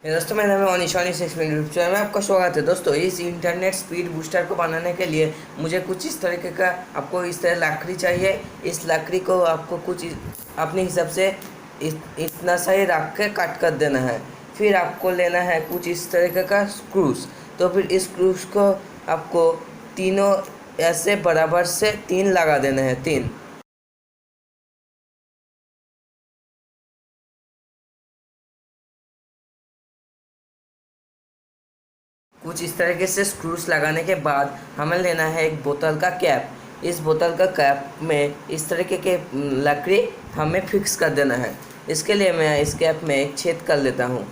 दोस्तों मेरा नाम है अनिशानी 6 मिनट चैनल में आपका स्वागत है। दोस्तों इस इंटरनेट स्पीड बूस्टर को बनाने के लिए मुझे कुछ इस तरीके का आपको इस तरह लकड़ी चाहिए। इस लकड़ी को आपको कुछ अपने हिसाब से इतना सही रख के कट कर देना है। फिर आपको लेना है कुछ इस तरीके का स्क्रूज। तो फिर इस स्क्रूज को आपको तीनों ऐसे बराबर से 3 लगा देना है। 3 कुछ इस तरीके से स्क्रूज लगाने के बाद हमें लेना है एक बोतल का कैप। इस बोतल का कैप में इस तरीके के लकड़ी हमें फिक्स कर देना है। इसके लिए मैं इस कैप में एक छेद कर लेता हूँ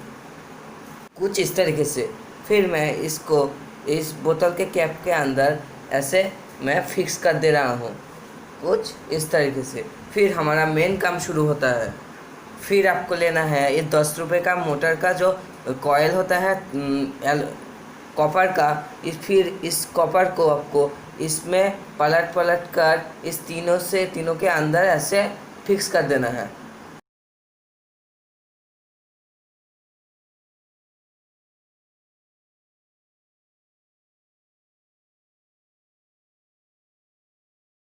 कुछ इस तरीके से। फिर मैं इसको इस बोतल के कैप के अंदर ऐसे मैं फिक्स कर दे रहा हूँ कुछ इस तरीके से। फिर हमारा मेन काम शुरू होता है। फिर आपको लेना है ये 10 रुपये का मोटर का जो कॉयल होता है कॉपर का। फिर इस कॉपर को आपको इसमें पलट पलट कर इस तीनों के अंदर ऐसे फिक्स कर देना है।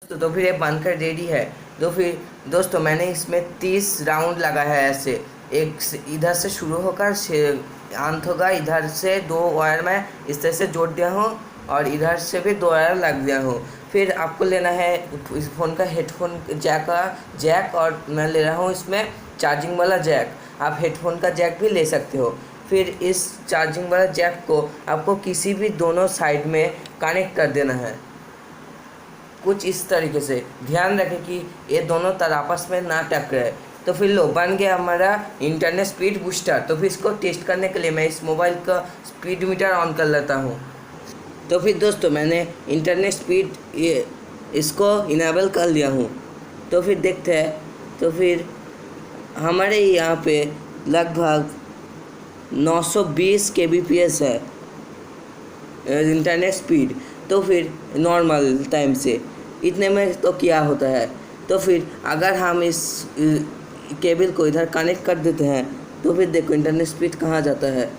तो फिर ये बनकर रेडी है। तो फिर दोस्तों मैंने इसमें 30 राउंड लगा है ऐसे। एक इधर से शुरू होकर अंत होगा। इधर से 2 वायर मैं इस तरह से जोड़ दिया हूँ और इधर से भी 2 वायर लग दिया हूँ। फिर आपको लेना है इस फ़ोन का हेडफोन जैक और मैं ले रहा हूँ इसमें चार्जिंग वाला जैक। आप हेडफोन का जैक भी ले सकते हो। फिर इस चार्जिंग वाला जैक को आपको किसी भी दोनों साइड में कनेक्ट कर देना है कुछ इस तरीके से। ध्यान रखें कि ये दोनों तरह आपस में ना टकराए। तो फिर लो बन गया हमारा इंटरनेट स्पीड बूस्टर। तो फिर इसको टेस्ट करने के लिए मैं इस मोबाइल का स्पीड मीटर ऑन कर लेता हूँ। तो फिर दोस्तों मैंने इंटरनेट स्पीड इसको इनेबल कर लिया हूँ। तो फिर देखते हैं। तो फिर हमारे यहाँ पे लगभग 920 kbps है इंटरनेट स्पीड। तो फिर नॉर्मल टाइम से इतने में तो क्या होता है। तो फिर अगर हम इस केबल को इधर कनेक्ट कर देते हैं तो फिर देखो इंटरनेट स्पीड कहाँ जाता है।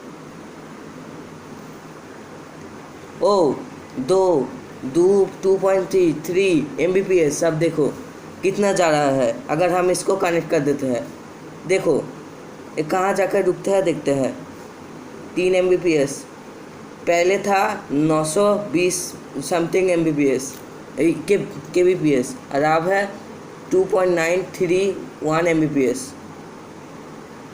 ओ 2.3 Mbps। अब देखो कितना जा रहा है अगर हम इसको कनेक्ट कर देते हैं। देखो ये कहाँ जाकर रुकता है देखते हैं। 3 Mbps पहले था 920 समथिंग Mbps kbps और अब है 2.931 Mbps।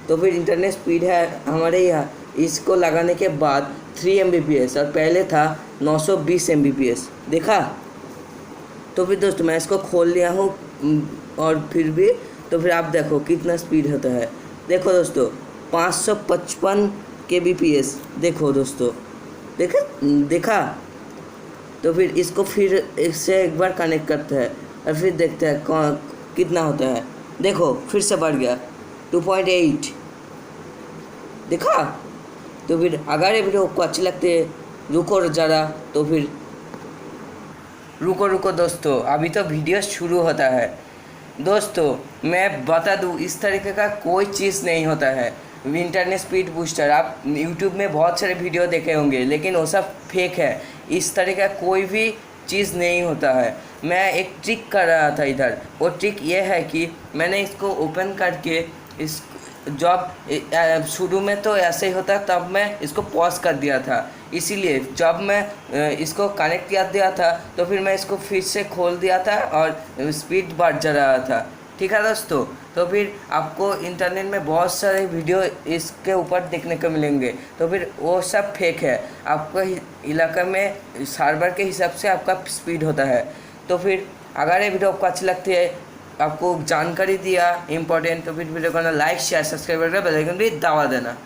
तो फिर इंटरनेट स्पीड है हमारे यहाँ इसको लगाने के बाद 3 Mbps और पहले था 920 Mbps। देखा। तो फिर दोस्तों मैं इसको खोल लिया हूँ और फिर भी तो फिर आप देखो कितना स्पीड होता है। देखो दोस्तों 555 kbps। देखो दोस्तों देखा। तो फिर इसको फिर इससे एक बार कनेक्ट करते हैं और फिर देखते हैं कौन कितना होता है। देखो फिर से बढ़ गया 2.8। देखा। तो फिर अगर ये वीडियो आपको अच्छी लगती है रुको ज़रा। तो फिर रुको दोस्तों अभी तो वीडियो शुरू होता है। दोस्तों मैं बता दूँ इस तरीके का कोई चीज़ नहीं होता है इंटरनेट स्पीड बूस्टर। आप यूट्यूब में बहुत सारे वीडियो देखे होंगे लेकिन वो सब फेक है। इस तरह का कोई भी चीज़ नहीं होता है। मैं एक ट्रिक कर रहा था इधर। वो ट्रिक ये है कि मैंने इसको ओपन करके इस जब शुरू में तो ऐसे ही होता तब मैं इसको पॉज कर दिया था। इसीलिए जब मैं इसको कनेक्ट कर दिया था तो फिर मैं इसको फिर से खोल दिया था और स्पीड बढ़ जा रहा था। ठीक है दोस्तों। तो फिर आपको इंटरनेट में बहुत सारे वीडियो इसके ऊपर देखने को मिलेंगे। तो फिर वो सब फेक है। आपको इलाके में सर्वर के हिसाब से आपका स्पीड होता है। तो फिर अगर ये वीडियो आपको अच्छी लगती है आपको जानकारी दिया इम्पोर्टेंट तो फिर वीडियो को लाइक शेयर सब्सक्राइब करके बेल आइकन भी दबा देना।